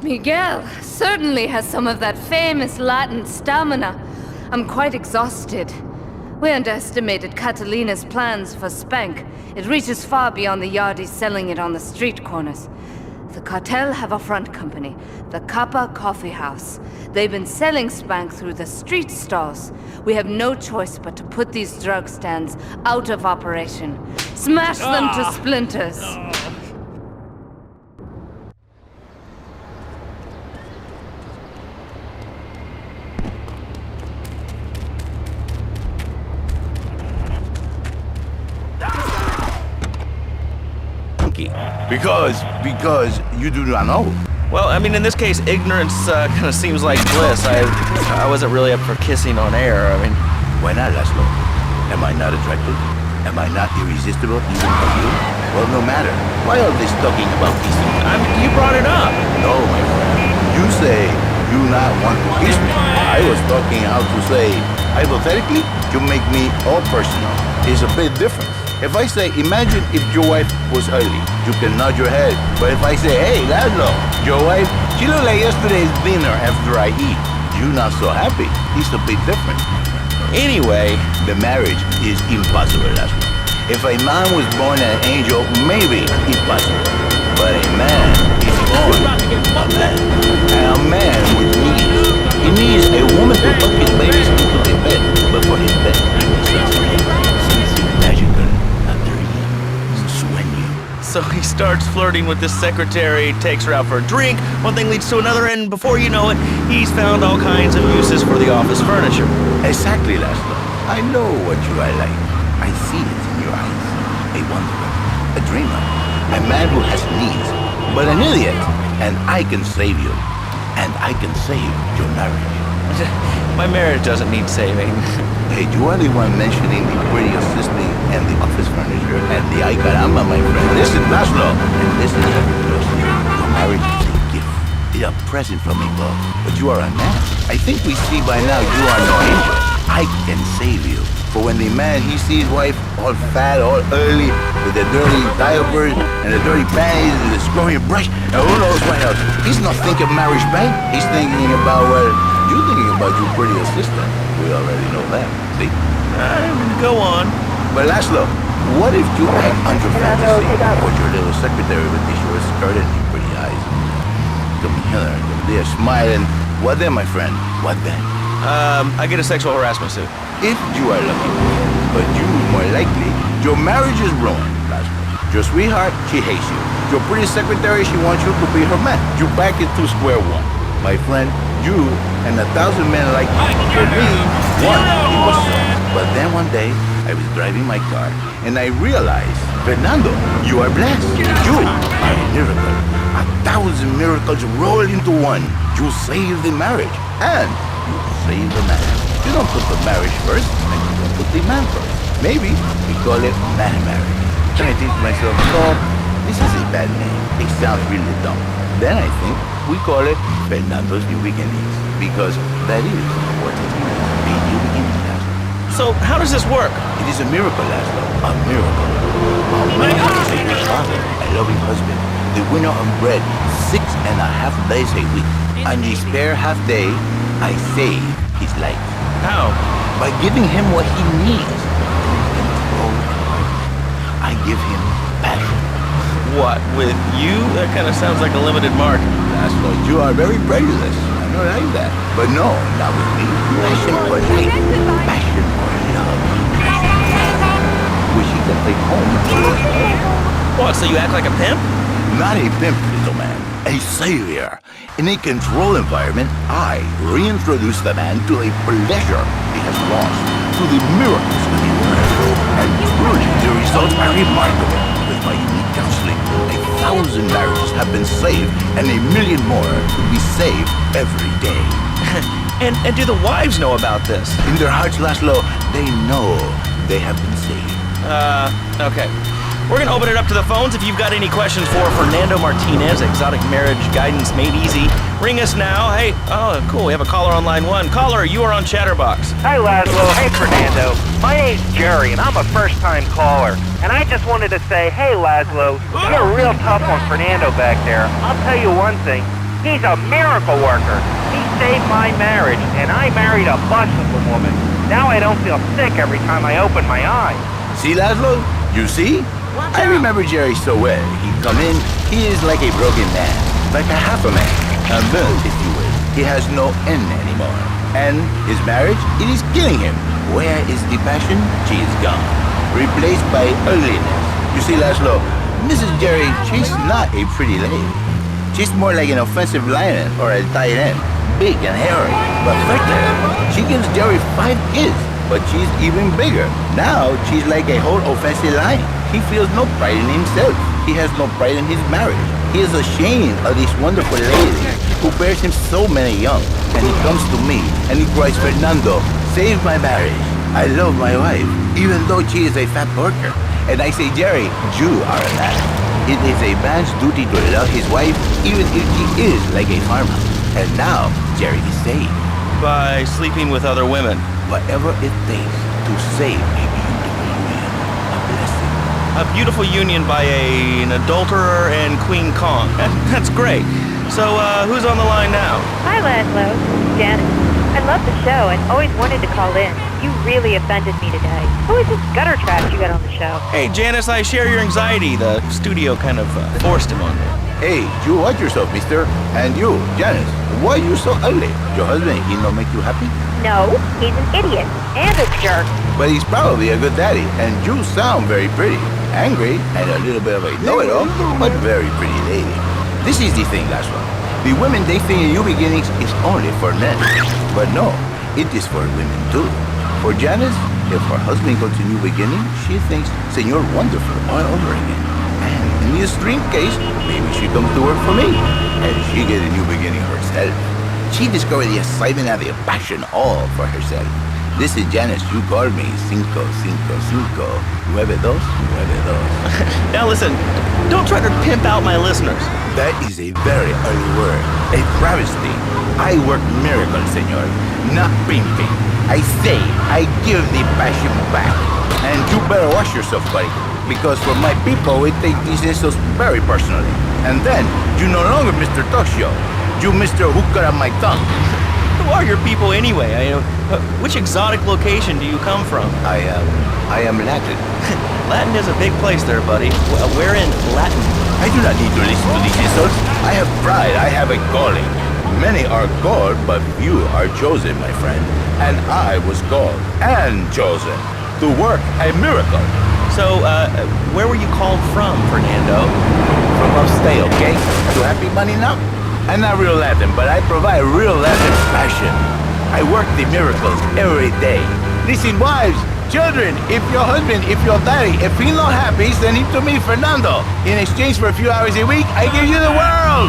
Miguel certainly has some of that famous Latin stamina. I'm quite exhausted. We underestimated Catalina's plans for Spank. It reaches far beyond the yardies selling it on the street corners. The cartel have a front company, the Kappa Coffee House. They've been selling Spank through the street stalls. We have no choice but to put these drug stands out of operation. Smash them to splinters. Because you do not know. Well, I mean, in this case, ignorance kind of seems like bliss. I wasn't really up for kissing on air. I mean... Why not, Laszlo? Am I not attractive? Am I not irresistible even for you? Well, no matter. Why are they talking about kissing? I mean, you brought it up. No, my friend. You say you not want to kiss me. I was talking how to say, hypothetically, you make me all personal. It's a bit different. If I say, imagine if your wife was ugly, you can nod your head. But if I say, hey, Laszlo, your wife, she looked like yesterday's dinner after I eat. You not so happy. It's a bit different. Anyway, the marriage is impossible, Laszlo. If a man was born an angel, maybe it's possible. But a man is born a man. And a man with needs. He needs a woman to tuck his babies into the bed. But for his bed, something magical. So he starts flirting with this secretary, takes her out for a drink, one thing leads to another, and before you know it, he's found all kinds of uses for the office furniture. Exactly, Laszlo. I know what you are like. I see it in your eyes. A wanderer, a dreamer, a man who has needs, but an idiot. And I can save you. And I can save your marriage. My marriage doesn't need saving. Hey, you are the one mentioning the pretty assistant and the office furniture and the ay caramba, my friend. Listen, Laszlo, and listen closely. Your marriage is a gift. It's a present from above. But you are a man. I think we see by now you are no angel. I can save you. For when the man, he sees wife all fat, all early, with the dirty diapers and the dirty panties and the screwing brush, and who knows what else. He's not thinking marriage bank. He's thinking about, well, you're thinking about your pretty assistant. We already know that, see? Go on. But Laszlo, what if you act under fantasy for your little secretary with the short skirt and the pretty eyes? Come here, they're smiling. What then, my friend? What then? I get a sexual harassment suit. If you are lucky, but you, more likely, your marriage is ruined, Laszlo. Your sweetheart, she hates you. Your pretty secretary, she wants you to be her man. You back into square one. My friend, you and 1,000 men like you. For me, one, it was so. But then one day, I was driving my car, and I realized, Fernando, you are blessed. You are a miracle. 1,000 miracles roll into one. You save the marriage, and you save the man. You don't put the marriage first, and you don't put the man first. Maybe we call it man marriage. Then I think to myself, no, this is a bad name. It sounds really dumb. Then I think we call it Fernando's New Beginnings, because that is what it is. A new beginning, Laszlo. So how does this work? It is a miracle, Laszlo. A miracle. A man is a good father, a loving husband, the winner of bread 6.5 days a week. On the spare half day, I save his life. How? By giving him what he needs. I give him passion. What, with you? That kind of sounds like a limited market. That's what you are very prejudiced. I don't like that. But no, not with me. Passion for life. Passion for love. Which he can take home. What, so you act like a pimp? Not a pimp, little man. A savior. In a controlled environment, I reintroduce the man to a pleasure he has lost, to the miracles of the world. And truly, the results are remarkable. With my unique counseling, 1,000 marriages have been saved, and 1,000,000 more to be saved every day. And do the wives know about this? In their hearts, Laszlo, they know they have been saved. Okay. We're gonna open it up to the phones. If you've got any questions for Fernando Martinez, exotic marriage guidance made easy, ring us now. Hey, oh, cool, we have a caller on line 1. Caller, you are on Chatterbox. Hi, Laszlo. Hey, Fernando. My name's Jerry, and I'm a first-time caller. And I just wanted to say, hey, Laszlo, you're real tough on Fernando back there. I'll tell you one thing. He's a miracle worker. He saved my marriage, and I married a bustable woman. Now I don't feel sick every time I open my eyes. See, Laszlo? You see? I remember Jerry so well. He'd come in, he is like a broken man, like a half a man, a burnt, if you will. He has no end anymore. And his marriage, it is killing him. Where is the passion? She is gone. Replaced by ugliness. You see, Laszlo, Mrs. Jerry, she's not a pretty lady. She's more like an offensive lion or a tight end. Big and hairy, but fertile. She gives Jerry 5 kids, but she's even bigger. Now, she's like a whole offensive lion. He feels no pride in himself. He has no pride in his marriage. He is ashamed of this wonderful lady who bears him so many young. And he comes to me and he cries, Fernando, save my marriage. I love my wife, even though she is a fat worker. And I say, Jerry, you are a man. It is a man's duty to love his wife, even if she is like a farmer. And now, Jerry is saved. By sleeping with other women. Whatever it takes to save a beautiful union. A blessing. A beautiful union by an adulterer and Queen Kong. That's great. So, who's on the line now? Hi, Laszlo. Janet. I love the show and always wanted to call in. You really offended me today. Who is this gutter trash you got on the show? Hey, Janice, I share your anxiety. The studio kind of forced him on me. Hey, you watch yourself, mister. And you, Janice, why you so ugly? Your husband, he not make you happy? No, he's an idiot and a jerk. But he's probably a good daddy, and you sound very pretty. Angry, and a little bit of a know-it-all, but very pretty lady. This is the thing, Laszlo. The women they think in New Beginnings is only for men. But no, it is for women too. For Janice, if her husband goes to New Beginning, she thinks Senor Wonderful all over again. And in the extreme case, maybe she comes to work for me, and she get a new beginning herself. She discovered the excitement and the passion all for herself. This is Janice, you called me 555 9292. Now listen, don't try to pimp out my listeners. That is a very early word, a travesty. I work miracles, senor, not pimping. I say, I give the passion back. And you better watch yourself, buddy, because for my people, we take these insults very personally. And then, you no longer Mr. Talk Show. You Mr. Who Cut Out My Tongue. Who are your people anyway? Which exotic location do you come from? I am Latin. Latin is a big place there, buddy. Where in Latin? I do not need to listen to these insults. I have pride. I have a calling. Many are called, but few are chosen, my friend. And I was called and chosen to work a miracle. So, where were you called from, Fernando? From upstate, okay? To happy money now? I'm not real Latin, but I provide real Latin passion. I work the miracles every day. Listen, wives, children, if your husband, if your daddy, if he's not happy, send him to me, Fernando. In exchange for a few hours a week, I give you the world.